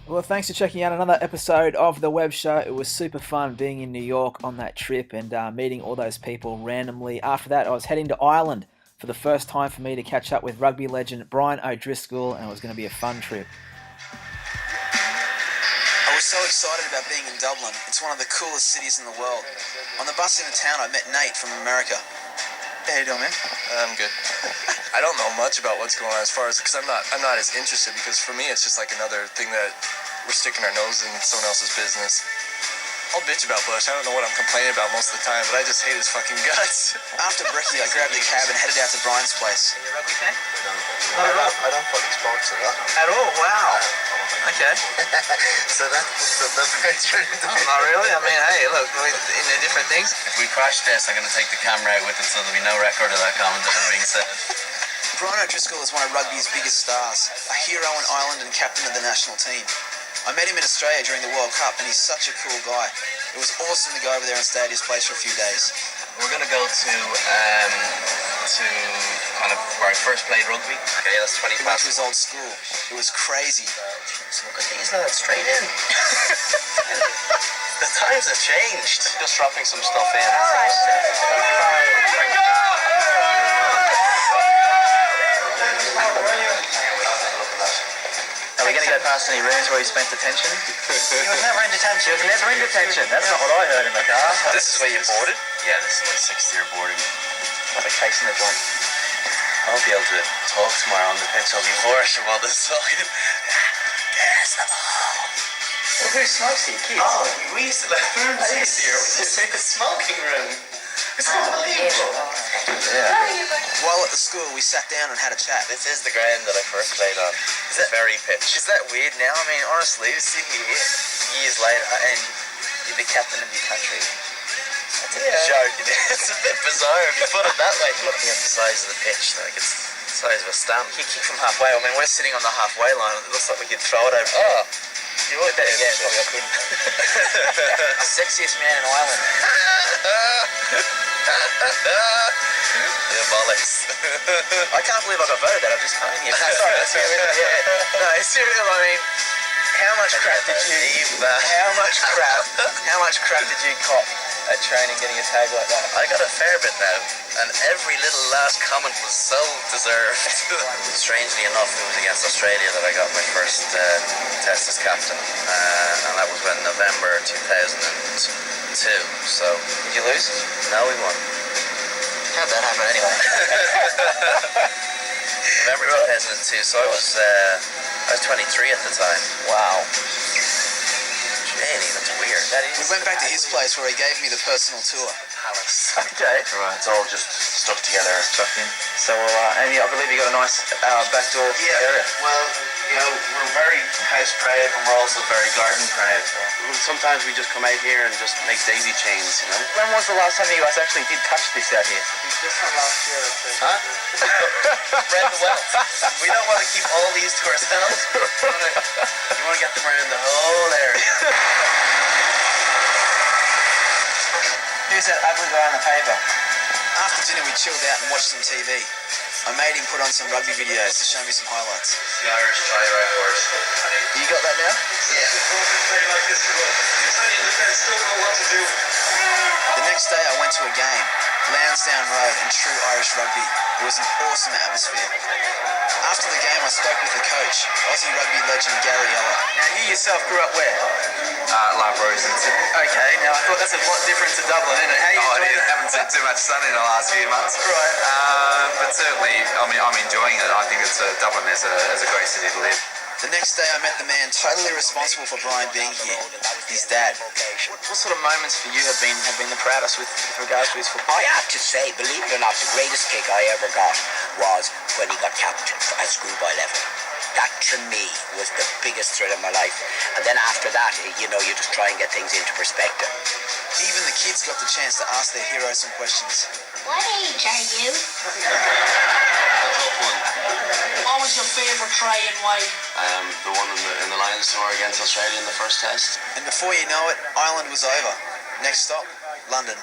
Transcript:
Well, thanks for checking out another episode of The Web Show. It was super fun being in New York on that trip and meeting all those people randomly. After that, I was heading to Ireland for the first time for me to catch up with rugby legend Brian O'Driscoll, and it was going to be a fun trip. I was so excited about being in Dublin. It's one of the coolest cities in the world. On the bus into town, I met Nate from America. Hey, how you doing, man? I'm good. I don't know much about what's going on as far as, because I'm not as interested, because for me it's just like another thing that we're sticking our nose in someone else's business. I'll bitch about Bush. I don't know what I'm complaining about most of the time, but I just hate his fucking guts. After brekkie, I grabbed a cab and headed out to Brian's place. Are you a rugby fan? Not at all. I don't fucking sports at all. At all? Wow. Okay. So that's very true. Not really. I mean, hey, look, in the different things. If we crash this, I'm going to take the camera out with it so there'll be no record of that comment ever being said. Brian O'Driscoll is one of rugby's biggest stars, a hero in Ireland and captain of the national team. I met him in Australia during the World Cup, and he's such a cool guy. It was awesome to go over there and stay at his place for a few days. We're going to go to kind of where I first played rugby. Okay, that's 20 He went past. to his old school. It was crazy. Look at these lads straight in. The times have changed. Just dropping some stuff in. Are we going to go past any rooms where he spent detention? He was never in detention. He was never in detention. That's not what I heard in the car. This is where you boarded? Yeah, this is my 6th year boarding. Like a case in the joint. I won't be able to talk tomorrow on the pitch. I'll be hoarse while this talking. There's the ball. Well, who smokes here? Kids? Oh, we used to let rooms here. It's a smoking room. It's unbelievable. Yeah. While at the school, we sat down and had a chat. This is the ground that I first played on. It's a very pitch. Is that weird now? I mean, honestly, to see you years later and you're the captain of your country. That's a joke. It's a bit bizarre if you put it that way. Looking at the size of the pitch, like it's the size of a stamp. You kick from halfway. I mean, we're sitting on the halfway line. It looks like we could throw it over. Oh, you would Yeah, probably I couldn't. Sexiest man in Ireland. Yeah, bollocks. I can't believe I got voted that. I've just come in here. No, sorry, that's serious. Yeah. No, it's serious. I mean, how much crap did you? How much crap did you cop at training getting a tag like that? I got a fair bit now, and every little last comment was so deserved. Strangely enough, it was against Australia that I got my first test as captain, and that was when November 2002. So, Did you lose? no, we won. How'd that happen anyway? November 2002. So I was 23 at the time. Wow. Really, that's weird. That is. We went back to his place where he gave me the personal tour. Palace. Okay. Right, it's all just stuck together. Stuck in. So, and I believe you got a nice backdoor area. Well, you know, we're very house proud and we're also very garden proud. Sometimes we just come out here and just make daisy chains, you know. When was the last time you guys actually did touch this out here? Just from last year, I think. Huh? Spread the wealth. We don't want to keep all these to ourselves. You want to get them around the whole area. Who's that ugly guy on the paper? After dinner, we chilled out and watched some TV. I made him put on some rugby videos to show me some highlights. The Irish tie records. You got that now? The next day, I went to a game, Lansdowne Road and true Irish rugby. It was an awesome atmosphere. After the game, I spoke with the coach, Aussie rugby legend Gary Ella. Now, you yourself grew up where? Labrose and Sydney. Okay, now I thought that's a lot different to Dublin, isn't it? How you enjoying it? haven't seen too much sun in the last few months. Right. But certainly, I'm enjoying it. I think Dublin is a great city to live. The next day, I met the man totally responsible for Brian being here, his dad. What sort of moments for you have been the proudest with regards to his football? I have to say, believe it or not, the greatest kick I ever got was when he got captain at schoolboy level. That, to me, was the biggest thrill of my life. And then after that, you know, you just try and get things into perspective. Even the kids got the chance to ask their hero some questions. What age are you? What was your favourite try and why? The one in the Lions tour against Australia in the first test. And before you know it, Ireland was over. Next stop, London.